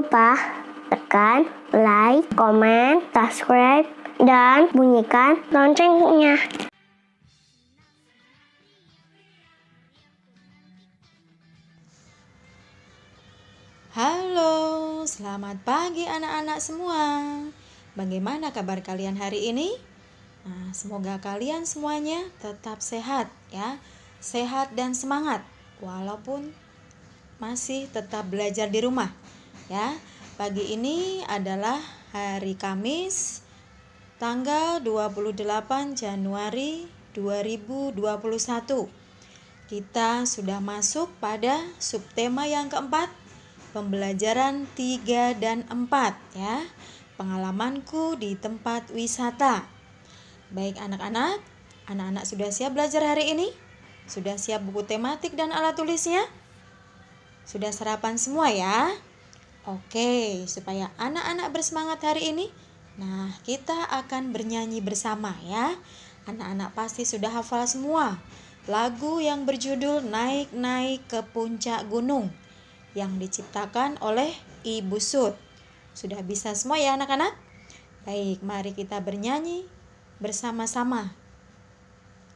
lupa tekan like, komen, subscribe, dan bunyikan loncengnya. Halo, selamat pagi anak-anak semua. Bagaimana kabar kalian hari ini? Nah, semoga kalian semuanya tetap sehat ya. Sehat dan semangat walaupun masih tetap belajar di rumah ya. Pagi ini adalah hari Kamis tanggal 28 Januari 2021. Kita sudah masuk pada subtema yang keempat, pembelajaran 3 dan 4 ya. Pengalamanku di tempat wisata. Baik anak-anak sudah siap belajar hari ini? Sudah siap buku tematik dan alat tulisnya? Sudah sarapan semua ya? Oke, supaya anak-anak bersemangat hari ini, nah kita akan bernyanyi bersama ya. Anak-anak pasti sudah hafal semua lagu yang berjudul Naik-Naik ke Puncak Gunung yang diciptakan oleh Ibu Sud. Sudah bisa semua ya anak-anak? Baik, mari kita bernyanyi bersama-sama.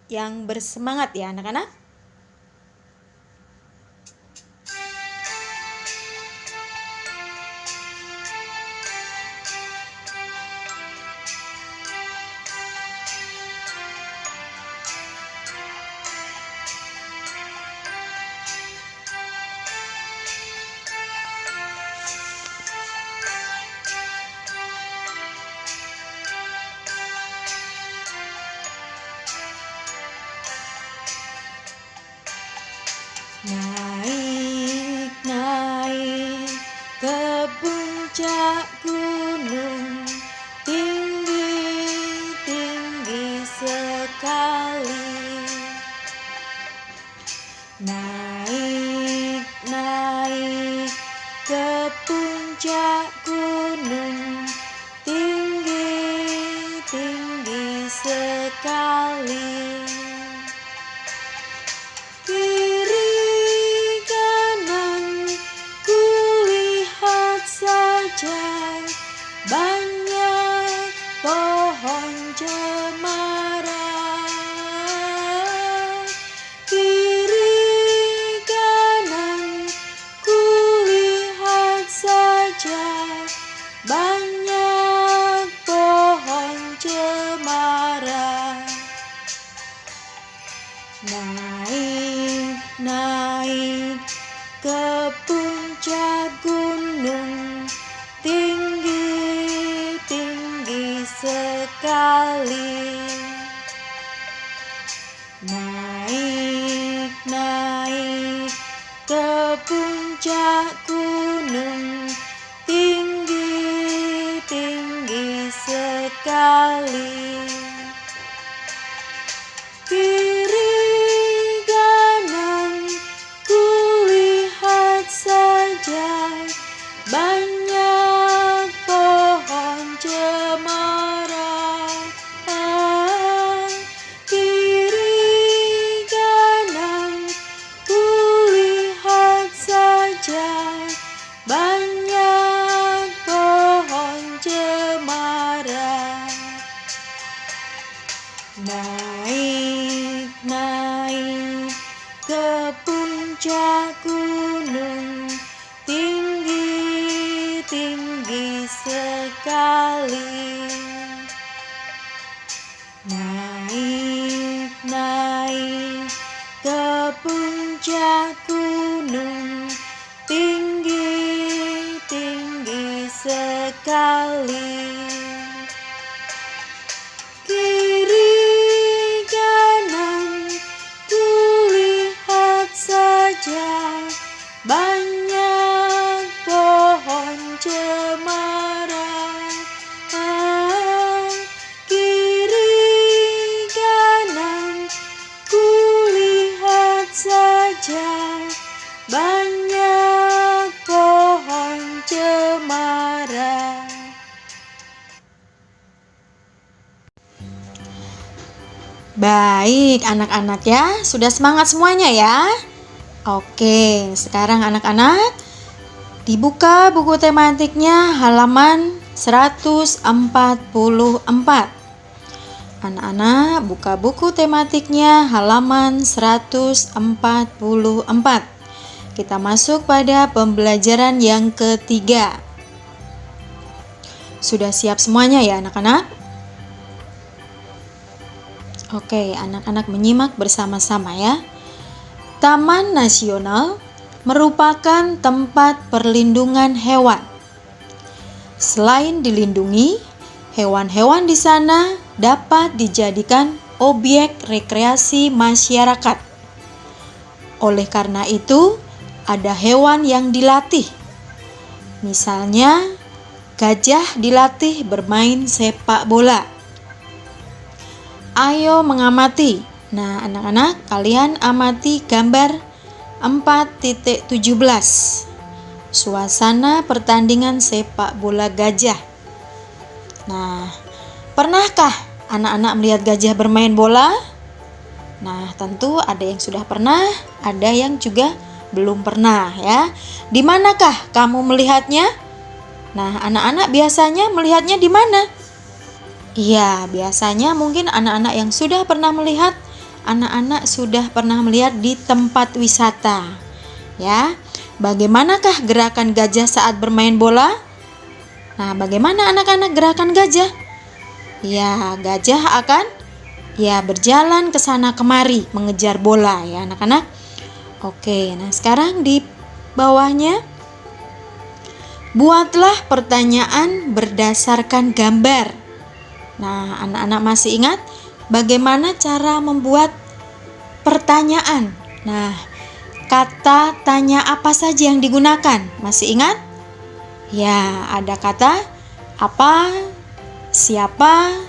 Yang bersemangat ya anak-anak? Naik-naik ke puncak gunung, tinggi-tinggi sekali. Naik-naik ke puncak gunung, tinggi-tinggi sekali. Banyak pohon cemara, kiri kanan kulihat saja, banyak pohon cemara. Naik-naik ke puncak gunung, tinggi-tinggi sekali. Naik-naik ke puncak gunung, tinggi-tinggi sekali. Kiri kanan kulihat saja, banyak pohon cemara. Kiri kanan kulihat saja, banyak pohon cemara. Naik-naik ke puncak gunung, tinggi-tinggi sekali. Naik-naik ke puncak gunung, tinggi-tinggi sekali. Kiri kanan kulihat saja, banyak pohon cemara. Kiri kanan kulihat saja, banyak pohon cemara. Baik anak-anak ya, sudah semangat semuanya ya? Oke, sekarang anak-anak Dibuka buku tematiknya halaman 144. Anak-anak buka buku tematiknya halaman 144. Kita masuk pada pembelajaran yang ketiga. Sudah siap semuanya ya anak-anak? Oke, anak-anak menyimak bersama-sama ya. Taman Nasional merupakan tempat perlindungan hewan. Selain dilindungi, hewan-hewan di sana dapat dijadikan objek rekreasi masyarakat. Oleh karena itu, ada hewan yang dilatih. Misalnya, gajah dilatih bermain sepak bola. Ayo mengamati. Nah, anak-anak, kalian amati gambar 4.17. Suasana pertandingan sepak bola gajah. Nah, pernahkah anak-anak melihat gajah bermain bola? Nah, tentu ada yang sudah pernah, ada yang juga belum pernah ya. Di manakah kamu melihatnya? Nah, anak-anak biasanya melihatnya di mana? Iya, biasanya mungkin anak-anak yang sudah pernah melihat, anak-anak sudah pernah melihat di tempat wisata. Ya, bagaimanakah gerakan gajah saat bermain bola? Nah, bagaimana anak-anak gerakan gajah? Ya, gajah akan berjalan ke sana kemari mengejar bola ya anak-anak. Oke, nah sekarang di bawahnya buatlah pertanyaan berdasarkan gambar. Nah, anak-anak masih ingat bagaimana cara membuat pertanyaan? Nah, kata tanya apa saja yang digunakan? Masih ingat? Ya, ada kata apa, siapa,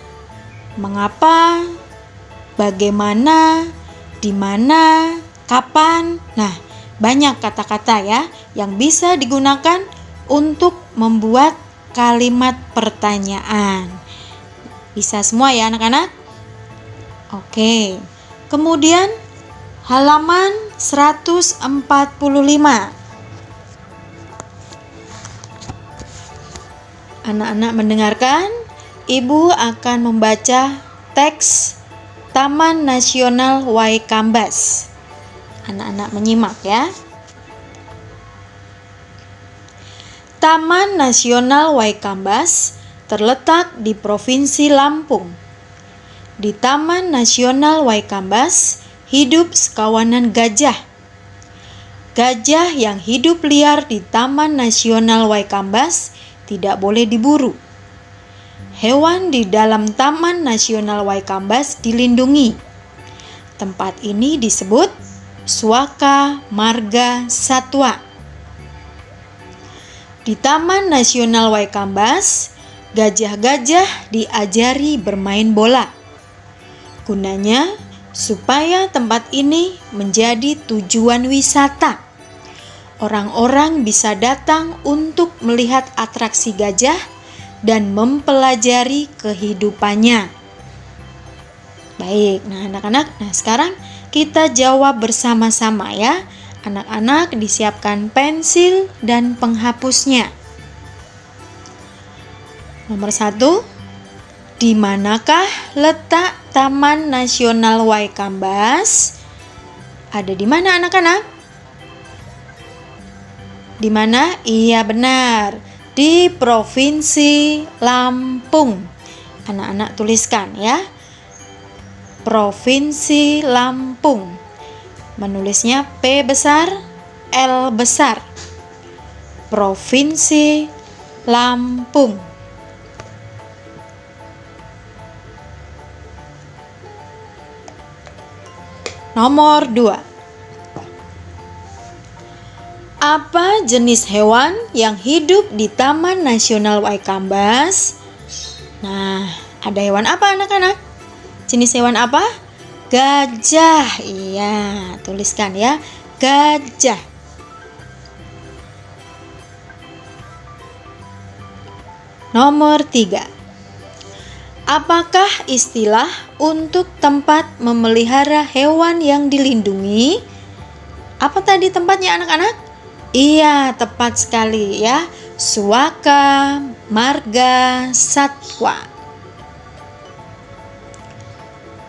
mengapa, bagaimana, di mana, kapan. Nah, banyak kata-kata ya yang bisa digunakan untuk membuat kalimat pertanyaan. Bisa semua ya anak-anak? Oke. Kemudian halaman 145. Anak-anak mendengarkan, Ibu akan membaca teks Taman Nasional Waikambas. Anak-anak menyimak ya. Taman Nasional Waikambas terletak di Provinsi Lampung. Di Taman Nasional Waikambas hidup sekawanan gajah. Gajah yang hidup liar di Taman Nasional Waikambas tidak boleh diburu. Hewan di dalam Taman Nasional Waikambas dilindungi. Tempat ini disebut Suaka Marga Satwa. Di Taman Nasional Waikambas, gajah-gajah diajari bermain bola. Gunanya supaya tempat ini menjadi tujuan wisata. Orang-orang bisa datang untuk melihat atraksi gajah dan mempelajari kehidupannya. Baik, nah anak-anak, sekarang kita jawab bersama-sama ya. Anak-anak disiapkan pensil dan penghapusnya. Nomor 1, di manakah letak Taman Nasional Waikambas? Ada di mana anak-anak? Di mana? Iya benar, di Provinsi Lampung. Anak-anak tuliskan ya. Provinsi Lampung. Menulisnya P besar, L besar. Provinsi Lampung. Nomor 2. Apa jenis hewan yang hidup di Taman Nasional Waikambas? Nah, ada hewan apa anak-anak? Jenis hewan apa? Gajah. Iya, tuliskan ya. Gajah. Nomor 3. Apakah istilah untuk tempat memelihara hewan yang dilindungi? Apa tadi tempatnya anak-anak? Iya, tepat sekali ya. Suaka, marga, satwa.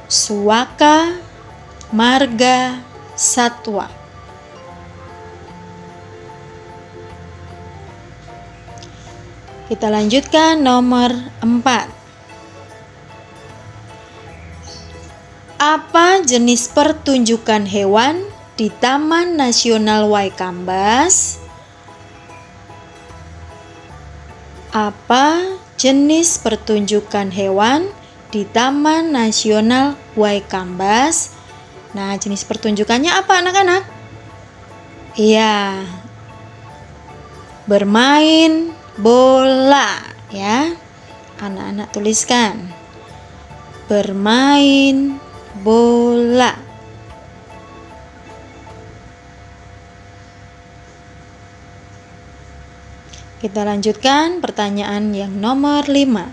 Suaka, marga, satwa. Kita lanjutkan nomor 4. Apa jenis pertunjukan hewan di Taman Nasional Waikambas? Apa jenis pertunjukan hewan di Taman Nasional Waikambas? Nah, jenis pertunjukannya apa anak-anak? Iya, bermain bola ya. Anak-anak tuliskan. Bermain bola. Kita lanjutkan pertanyaan yang nomor 5.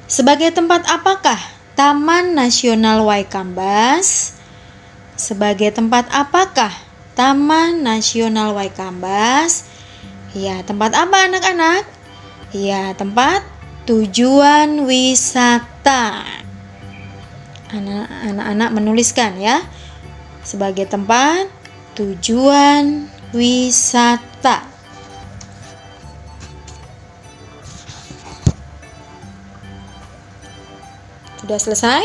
Sebagai tempat apakah Taman Nasional Waikambas? Sebagai tempat apakah Taman Nasional Waikambas? Ya, tempat apa anak-anak? Ya, tempat tujuan wisata. Anak-anak menuliskan ya. Sebagai tempat tujuan wisata. Sudah selesai?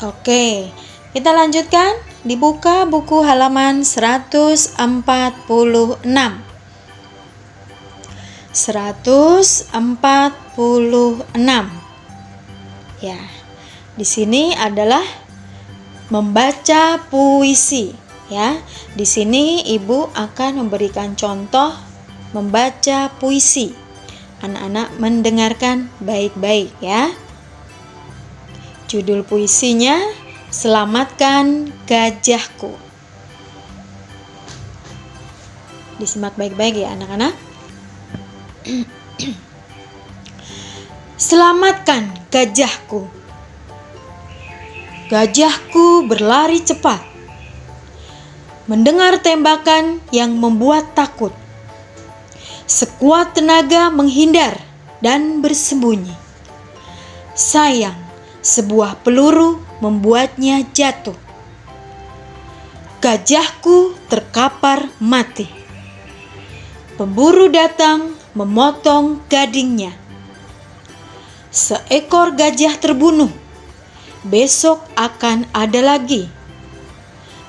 Oke, kita lanjutkan. Dibuka buku halaman 146. 146. Ya. Di sini adalah membaca puisi, ya. Di sini Ibu akan memberikan contoh membaca puisi. Anak-anak mendengarkan baik-baik ya. Judul puisinya Selamatkan Gajahku. Disimak baik-baik ya anak-anak. Selamatkan gajahku. Gajahku berlari cepat, mendengar tembakan yang membuat takut. Sekuat tenaga menghindar dan bersembunyi. Sayang, sebuah peluru membuatnya jatuh. Gajahku terkapar mati. Pemburu datang memotong gadingnya. Seekor gajah terbunuh. Besok akan ada lagi.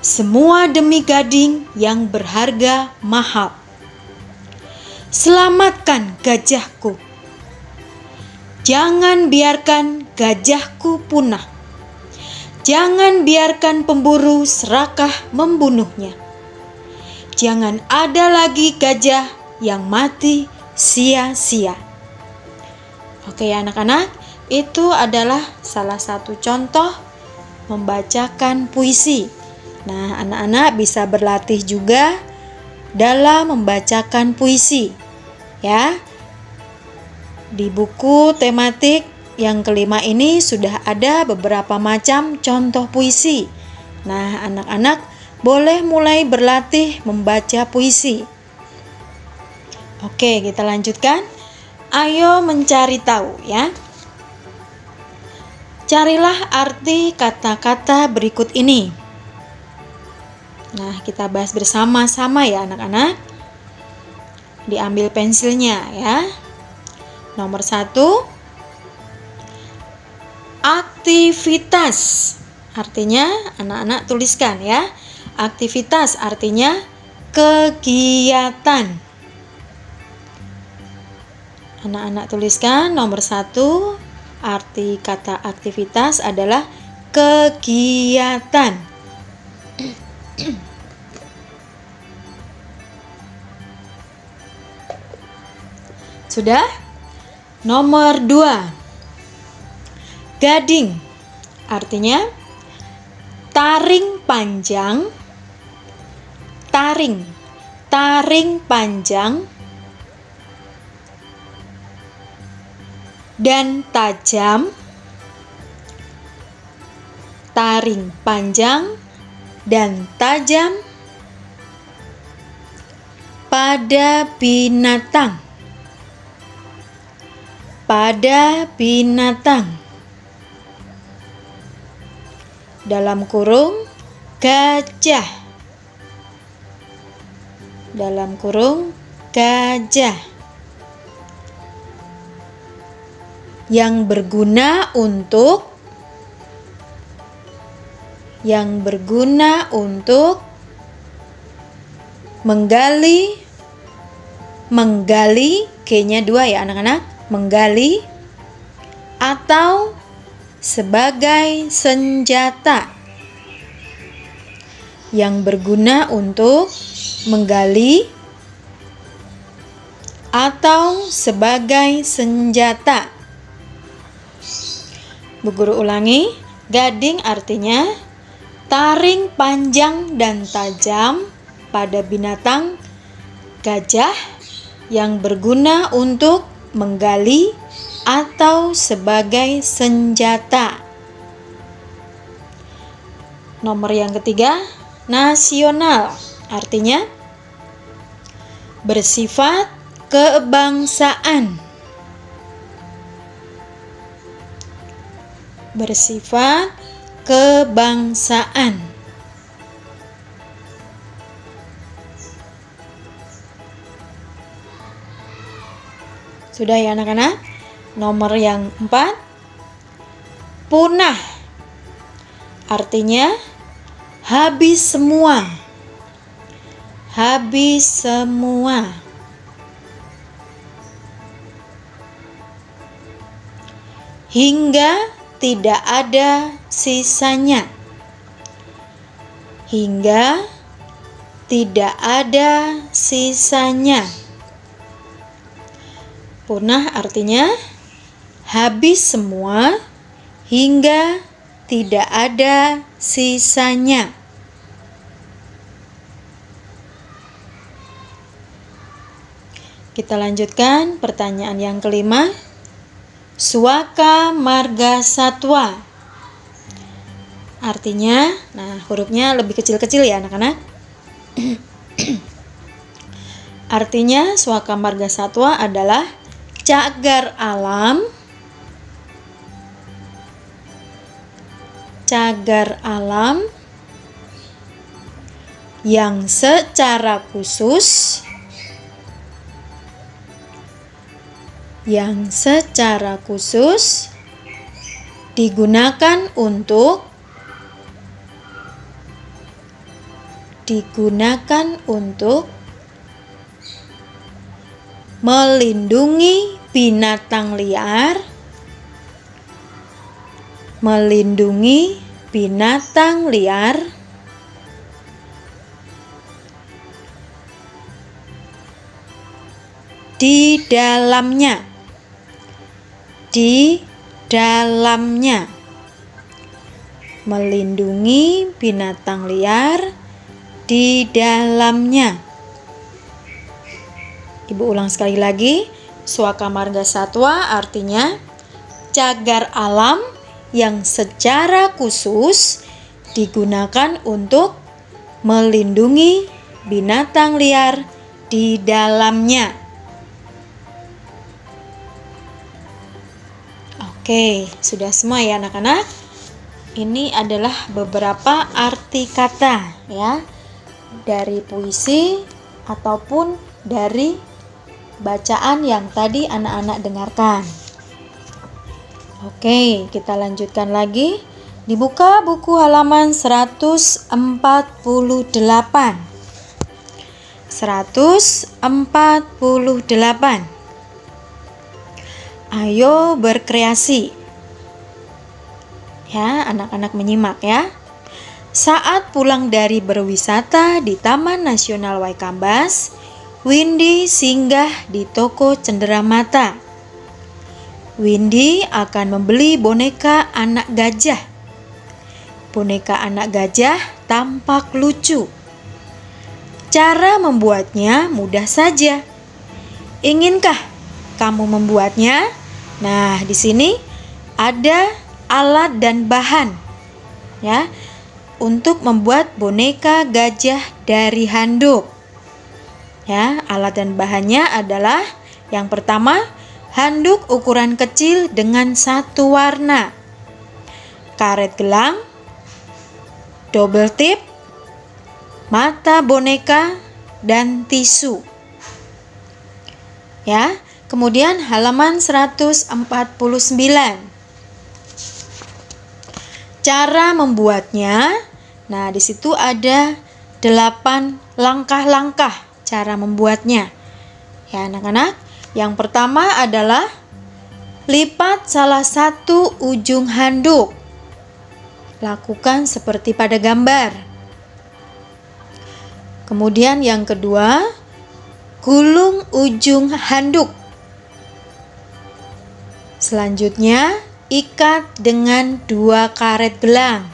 Semua demi gading yang berharga mahal. Selamatkan gajahku. Jangan biarkan gajahku punah. Jangan biarkan pemburu serakah membunuhnya. Jangan ada lagi gajah yang mati sia-sia. Oke ya anak-anak, itu adalah salah satu contoh membacakan puisi. Nah, anak-anak bisa berlatih juga dalam membacakan puisi. Ya. Di buku tematik yang kelima ini sudah ada beberapa macam contoh puisi. Nah, anak-anak boleh mulai berlatih membaca puisi. Oke, kita lanjutkan. Ayo mencari tahu ya. Carilah arti kata-kata berikut ini. Nah, kita bahas bersama-sama ya anak-anak. Diambil pensilnya ya. Nomor 1. Aktivitas. Artinya anak-anak tuliskan ya. Aktivitas artinya kegiatan. Anak-anak tuliskan nomor 1. Arti kata aktivitas adalah kegiatan. Sudah? Nomor 2. Gading. Artinya taring panjang. Taring panjang dan tajam. Taring panjang dan tajam. pada binatang. Pada binatang. Dalam kurung gajah. Dalam kurung gajah. Yang berguna untuk menggali, G-nya 2 ya anak-anak, menggali atau sebagai senjata. Yang berguna untuk menggali atau sebagai senjata. Bu Guru ulangi, gading artinya taring panjang dan tajam pada binatang gajah yang berguna untuk menggali atau sebagai senjata. Nomor yang ketiga, nasional artinya bersifat kebangsaan. Bersifat kebangsaan. Sudah ya anak-anak? Nomor yang 4, punah. Artinya habis semua. Habis semua. Hingga tidak ada sisanya. Hingga tidak ada sisanya. Punah artinya habis semua hingga tidak ada sisanya. Kita lanjutkan pertanyaan yang kelima. Suaka marga satwa. Artinya, hurufnya lebih kecil-kecil ya anak-anak. Artinya suaka marga satwa adalah cagar alam. Cagar alam yang secara khusus digunakan untuk melindungi binatang liar, di dalamnya. Melindungi binatang liar di dalamnya. Ibu ulang sekali lagi. Suaka marga satwa artinya cagar alam yang secara khusus digunakan untuk melindungi binatang liar di dalamnya. Oke, sudah semua ya anak-anak. Ini adalah beberapa arti kata ya dari puisi ataupun dari bacaan yang tadi anak-anak dengarkan. Oke, kita lanjutkan lagi. Dibuka buku halaman 148. 148. Ayo berkreasi. Ya, anak-anak menyimak ya. Saat pulang dari berwisata di Taman Nasional Waikambas, Windy singgah di toko cenderamata. Windy akan membeli boneka anak gajah. Boneka anak gajah tampak lucu. Cara membuatnya mudah saja. Inginkah kamu membuatnya? Nah, di sini ada alat dan bahan ya untuk membuat boneka gajah dari handuk. Ya, alat dan bahannya adalah yang pertama, handuk ukuran kecil dengan satu warna, karet gelang, double tip, mata boneka, dan tisu. Ya, kemudian halaman 149. Cara membuatnya. Nah, di situ ada 8 langkah-langkah cara membuatnya. Ya, anak-anak, yang pertama adalah lipat salah satu ujung handuk. Lakukan seperti pada gambar. Kemudian yang kedua, gulung ujung handuk. Selanjutnya, ikat dengan 2 karet gelang.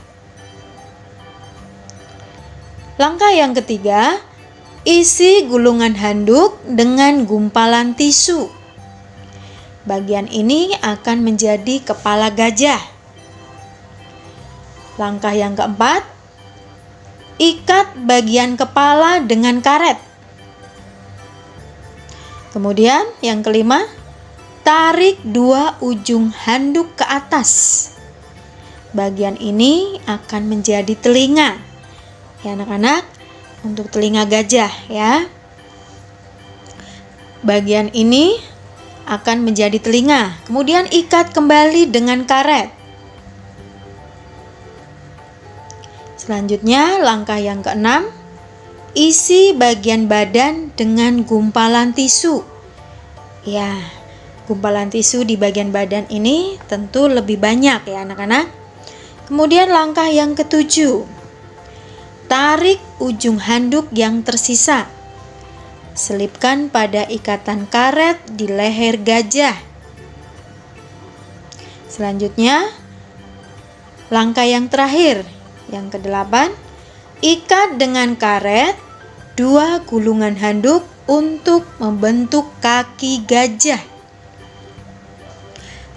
Langkah yang ketiga, isi gulungan handuk dengan gumpalan tisu. Bagian ini akan menjadi kepala gajah. Langkah yang keempat, ikat bagian kepala dengan karet. Kemudian yang kelima, tarik 2 ujung handuk ke atas. Bagian ini akan menjadi telinga. Ya anak-anak, untuk telinga gajah ya. Bagian ini akan menjadi telinga. Kemudian ikat kembali dengan karet. Selanjutnya langkah yang keenam, isi bagian badan dengan gumpalan tisu. Ya, gumpalan tisu di bagian badan ini tentu lebih banyak ya anak-anak. Kemudian langkah yang ketujuh, tarik ujung handuk yang tersisa. Selipkan pada ikatan karet di leher gajah. Selanjutnya, langkah yang terakhir, yang ke-8, ikat dengan karet 2 gulungan handuk untuk membentuk kaki gajah.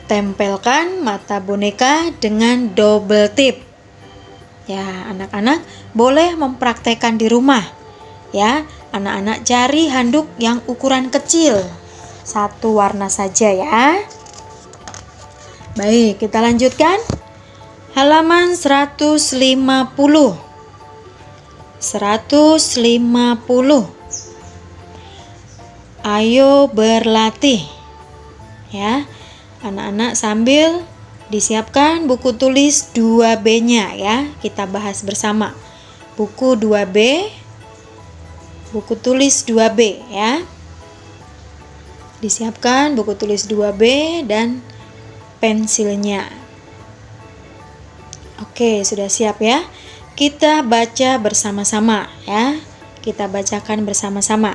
Tempelkan mata boneka dengan double tip. Ya, anak-anak boleh mempraktekkan di rumah. Ya, anak-anak cari handuk yang ukuran kecil. 1 warna saja ya. Baik, kita lanjutkan. Halaman 150. 150. Ayo berlatih. Ya, anak-anak sambil disiapkan buku tulis 2B-nya ya. Kita bahas bersama. Buku 2B, buku tulis 2B ya. Disiapkan buku tulis 2B dan pensilnya. Oke, sudah siap ya. Kita baca bersama-sama ya. Kita bacakan bersama-sama.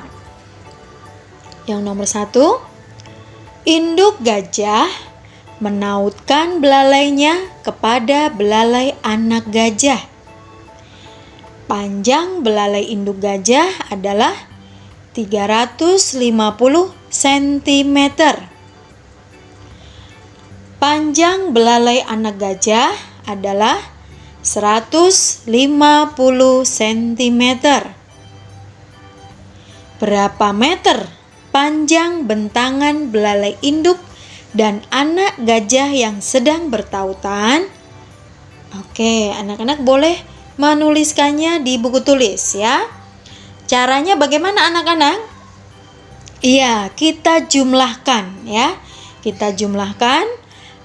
Yang nomor 1, induk gajah menautkan belalainya kepada belalai anak gajah. Panjang belalai induk gajah adalah 350 cm. Panjang belalai anak gajah adalah 150 cm. Berapa meter panjang bentangan belalai induk dan anak gajah yang sedang bertautan? Oke, anak-anak boleh menuliskannya di buku tulis ya. Caranya bagaimana anak-anak? Iya, kita jumlahkan ya. Kita jumlahkan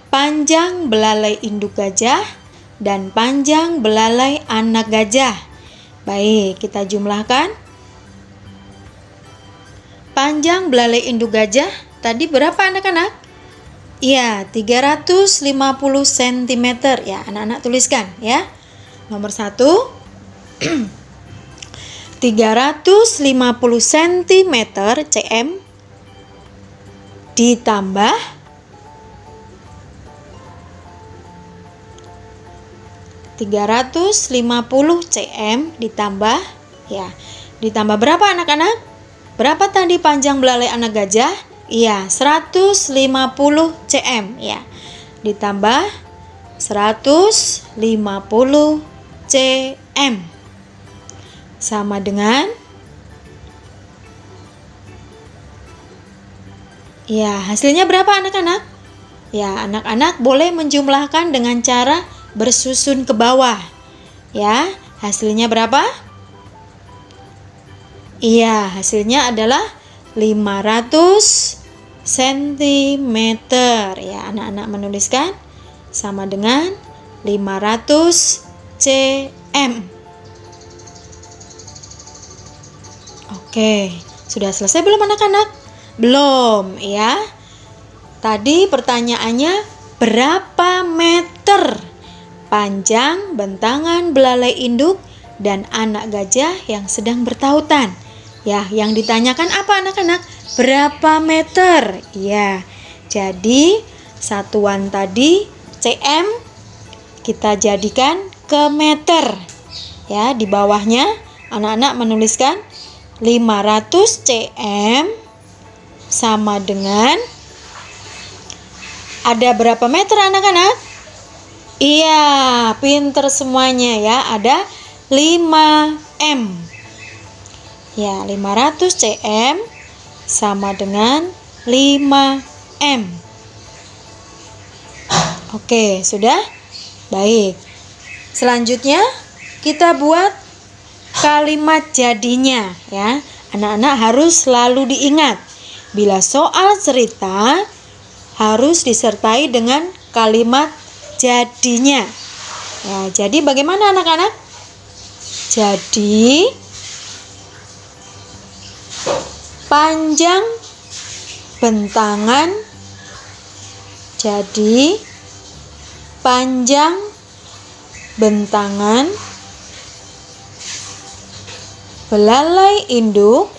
panjang belalai induk gajah dan panjang belalai anak gajah. Baik, kita jumlahkan. Panjang belalai induk gajah tadi berapa anak-anak? Iya, 350 cm ya. Anak-anak tuliskan ya. Nomor 1, 350 cm ditambah 350 cm ditambah ya. Ditambah berapa anak-anak? Berapa tadi panjang belalai anak gajah? Iya, 150 cm ya. Ditambah 150 cm sama dengan Ya, hasilnya berapa anak-anak? Ya, anak-anak boleh menjumlahkan dengan cara bersusun ke bawah. Ya, hasilnya berapa? Iya, hasilnya adalah 500 cm. Ya, anak-anak menuliskan sama dengan 500 cm. Oke, sudah selesai belum anak-anak? Belum, ya. Tadi pertanyaannya berapa meter panjang bentangan belalai induk dan anak gajah yang sedang bertautan? Ya, yang ditanyakan apa anak-anak? Berapa meter? Ya, jadi satuan tadi cm kita jadikan ke meter. Ya, di bawahnya anak-anak menuliskan 500 cm sama dengan ada berapa meter anak-anak? Iya, pinter semuanya ya. Ada 5M. Ya, 500 cm sama dengan 5M. Oke, sudah? Baik. Selanjutnya kita buat kalimat jadinya ya. Anak-anak harus selalu diingat. Bila soal cerita harus disertai dengan kalimat jadinya. Ya, jadi bagaimana anak-anak? Jadi panjang bentangan belalai induk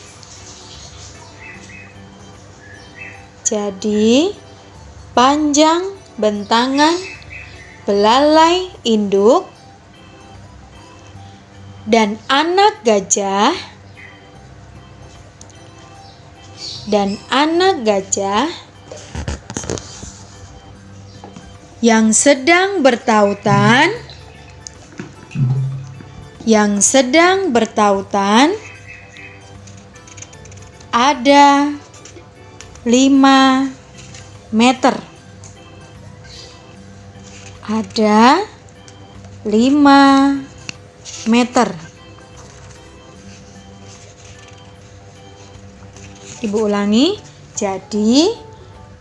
panjang bentangan belalai induk dan anak gajah yang sedang bertautan ada 5 meter. Ada 5 meter. Ibu ulangi. Jadi,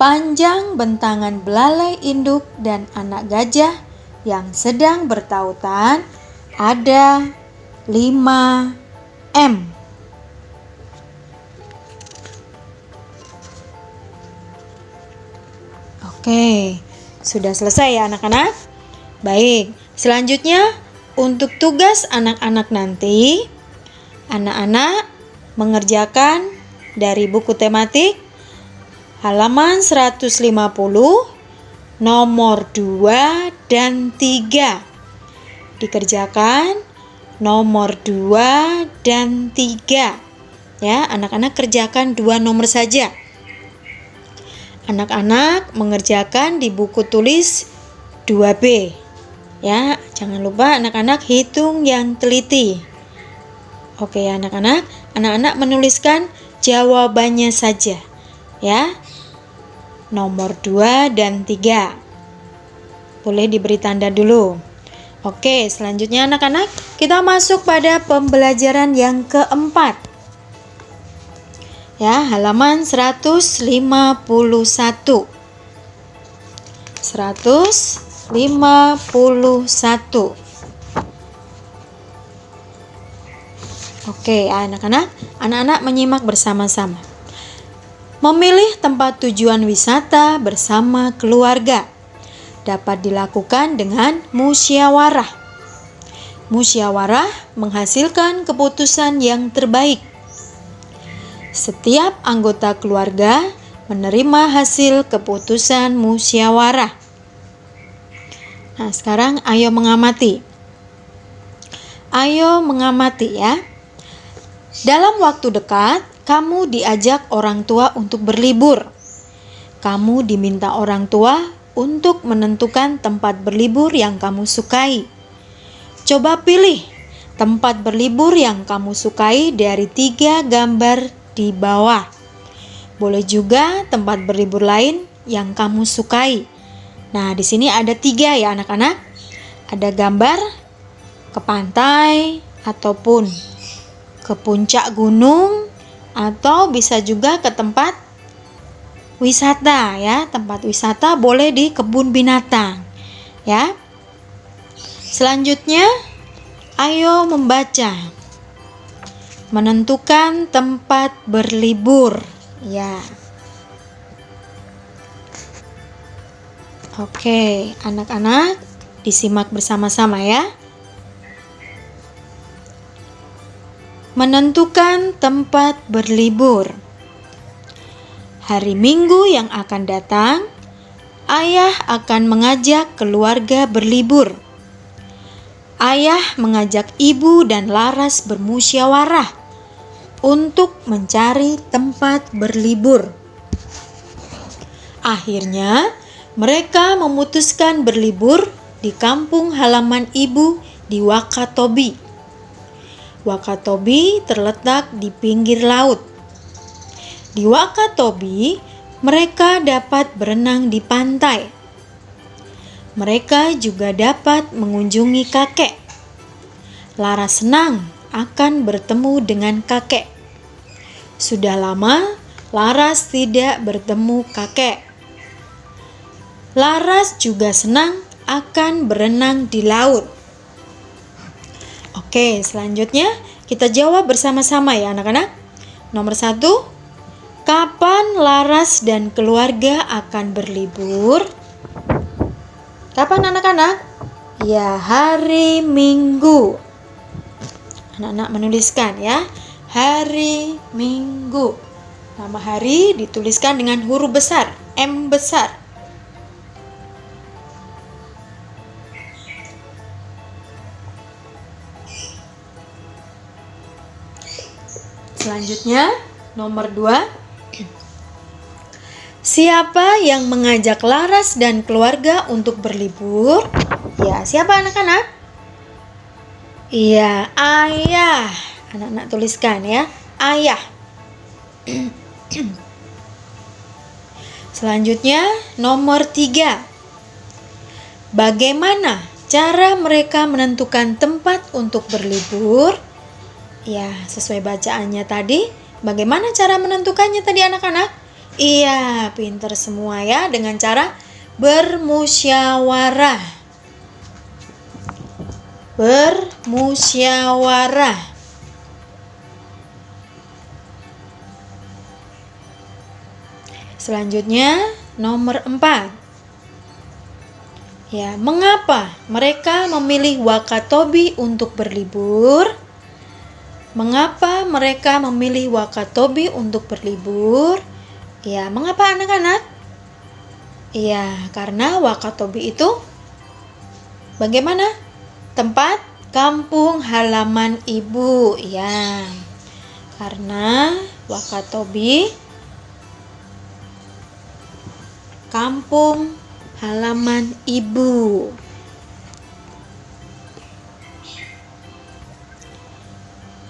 panjang bentangan belalai induk dan anak gajah yang sedang bertautan ada 5M. Oke, sudah selesai ya anak-anak? Baik, selanjutnya untuk tugas anak-anak nanti, anak-anak mengerjakan dari buku tematik halaman 150, nomor 2 dan 3. Dikerjakan nomor 2 dan 3. Ya, anak-anak kerjakan 2 nomor saja. Anak-anak mengerjakan di buku tulis 2B. Ya, jangan lupa anak-anak hitung yang teliti. Oke ya anak-anak, anak-anak menuliskan jawabannya saja. Ya. Nomor 2 dan 3. Boleh diberi tanda dulu. Oke, selanjutnya anak-anak, kita masuk pada pembelajaran yang keempat. Ya, halaman 151. 151. Oke, anak-anak menyimak bersama-sama. Memilih tempat tujuan wisata bersama keluarga dapat dilakukan dengan musyawarah. Musyawarah menghasilkan keputusan yang terbaik. Setiap anggota keluarga menerima hasil keputusan musyawarah. Nah, sekarang ayo mengamati. Ayo mengamati ya. Dalam waktu dekat, kamu diajak orang tua untuk berlibur. Kamu diminta orang tua untuk menentukan tempat berlibur yang kamu sukai. Coba pilih tempat berlibur yang kamu sukai dari 3 gambar di bawah. Boleh juga tempat berlibur lain yang kamu sukai. Nah, di sini ada 3 ya anak-anak. Ada gambar ke pantai ataupun ke puncak gunung atau bisa juga ke tempat wisata ya. Tempat wisata boleh di kebun binatang ya. Selanjutnya, ayo membaca. Menentukan tempat berlibur. Ya. Oke, anak-anak disimak bersama-sama ya. Menentukan tempat berlibur. Hari Minggu yang akan datang, ayah akan mengajak keluarga berlibur. Ayah mengajak ibu dan Laras bermusyawarah untuk mencari tempat berlibur. Akhirnya, mereka memutuskan berlibur di kampung halaman ibu di Wakatobi. Wakatobi terletak di pinggir laut. Di Wakatobi, mereka dapat berenang di pantai. Mereka juga dapat mengunjungi kakek. Laras senang akan bertemu dengan kakek. Sudah lama Laras tidak bertemu kakek. Laras juga senang akan berenang di laut. Oke, selanjutnya kita jawab bersama-sama ya anak-anak. Nomor 1, kapan Laras dan keluarga akan berlibur? Kapan anak-anak? Ya, hari Minggu. Anak-anak menuliskan ya, hari Minggu. Nama hari dituliskan dengan huruf besar, M besar. Selanjutnya, nomor 2. Siapa yang mengajak Laras dan keluarga untuk berlibur? Ya, siapa anak-anak? Iya, ayah. Anak-anak tuliskan ya, ayah. Selanjutnya, nomor 3. Bagaimana cara mereka menentukan tempat untuk berlibur? Ya, sesuai bacaannya tadi. Bagaimana cara menentukannya tadi anak-anak? Iya, pinter semua ya, dengan cara bermusyawarah. Bermusyawarah. Selanjutnya, nomor 4. Ya, mengapa mereka memilih Wakatobi untuk berlibur? Mengapa mereka memilih Wakatobi untuk berlibur? Ya, mengapa anak-anak? Ya, karena Wakatobi itu bagaimana? Tempat kampung halaman ibu. Ya, karena Wakatobi kampung halaman ibu.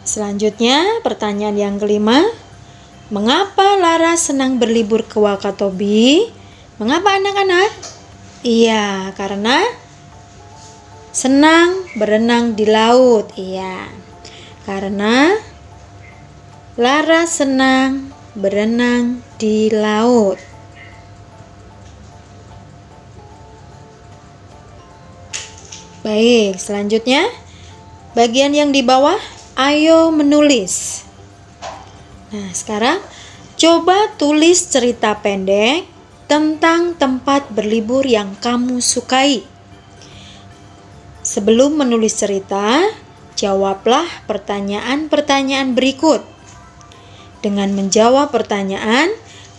Selanjutnya, pertanyaan yang kelima. Mengapa Laras senang berlibur ke Wakatobi? Mengapa anak-anak? Iya, karena senang berenang di laut. Iya, karena Laras senang berenang di laut. Baik, selanjutnya bagian yang di bawah, ayo menulis. Nah, sekarang coba tulis cerita pendek tentang tempat berlibur yang kamu sukai. Sebelum menulis cerita, jawablah pertanyaan-pertanyaan berikut. Dengan menjawab pertanyaan,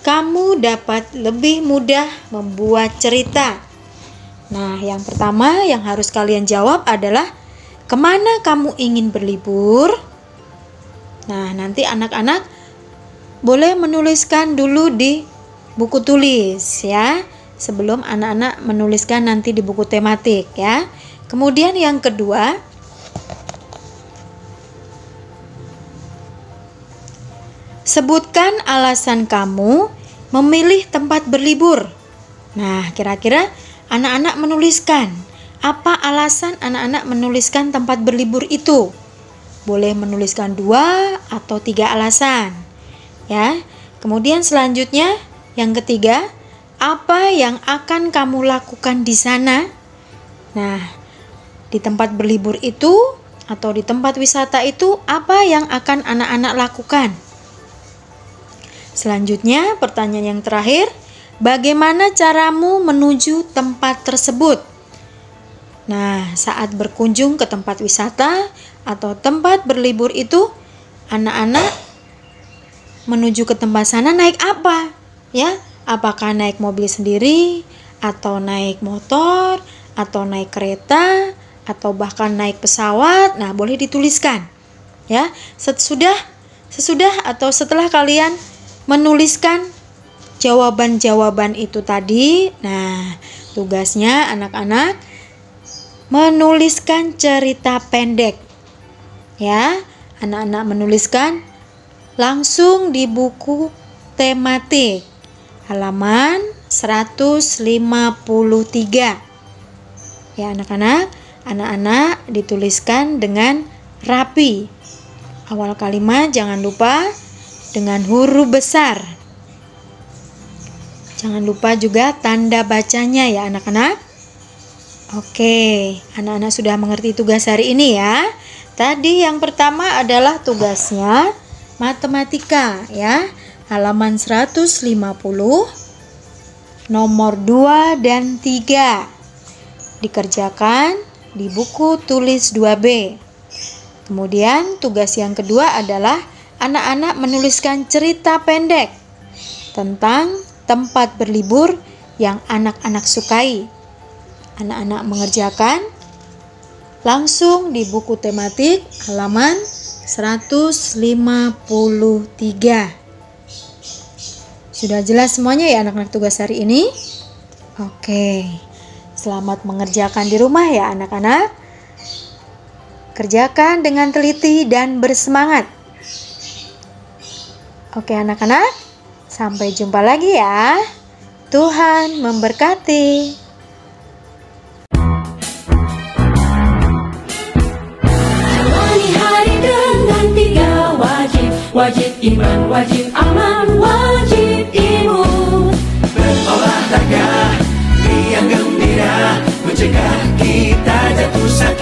kamu dapat lebih mudah membuat cerita. Nah, yang pertama yang harus kalian jawab adalah kemana kamu ingin berlibur? Nah, nanti anak-anak boleh menuliskan dulu di buku tulis ya, sebelum anak-anak menuliskan nanti di buku tematik ya. Kemudian yang kedua, Sebutkan alasan kamu memilih tempat berlibur. Nah, kira-kira anak-anak menuliskan. Apa alasan anak-anak menuliskan tempat berlibur itu? Boleh menuliskan 2 atau 3 alasan. Ya. Kemudian selanjutnya, yang ketiga, apa yang akan kamu lakukan di sana? Nah, di tempat berlibur itu atau di tempat wisata itu, apa yang akan anak-anak lakukan? Selanjutnya, pertanyaan yang terakhir, bagaimana caramu menuju tempat tersebut? Nah, saat berkunjung ke tempat wisata atau tempat berlibur itu, anak-anak menuju ke tempat sana naik apa? Ya, apakah naik mobil sendiri, atau naik motor, atau naik kereta, atau bahkan naik pesawat? Nah, boleh dituliskan. Ya, sesudah atau setelah kalian menuliskan jawaban-jawaban itu tadi, nah, tugasnya anak-anak menuliskan cerita pendek. Ya, anak-anak menuliskan langsung di buku tematik halaman 153. Ya, anak-anak dituliskan dengan rapi. Awal kalimat jangan lupa dengan huruf besar. Jangan lupa juga tanda bacanya ya anak-anak. Oke, anak-anak sudah mengerti tugas hari ini ya. Tadi yang pertama adalah tugasnya matematika ya. Halaman 150, nomor 2 dan 3. Dikerjakan di buku tulis 2B. Kemudian tugas yang kedua adalah anak-anak menuliskan cerita pendek tentang tempat berlibur yang anak-anak sukai. Anak-anak mengerjakan langsung di buku tematik halaman 153. Sudah jelas semuanya ya anak-anak tugas hari ini? Oke, selamat mengerjakan di rumah ya anak-anak. Kerjakan dengan teliti dan bersemangat. Oke anak-anak, sampai jumpa lagi ya. Tuhan memberkati. Wajib iman, wajib aman, wajib imun. Berolahraga, riang gembira, mencegah kita jatuh sakit.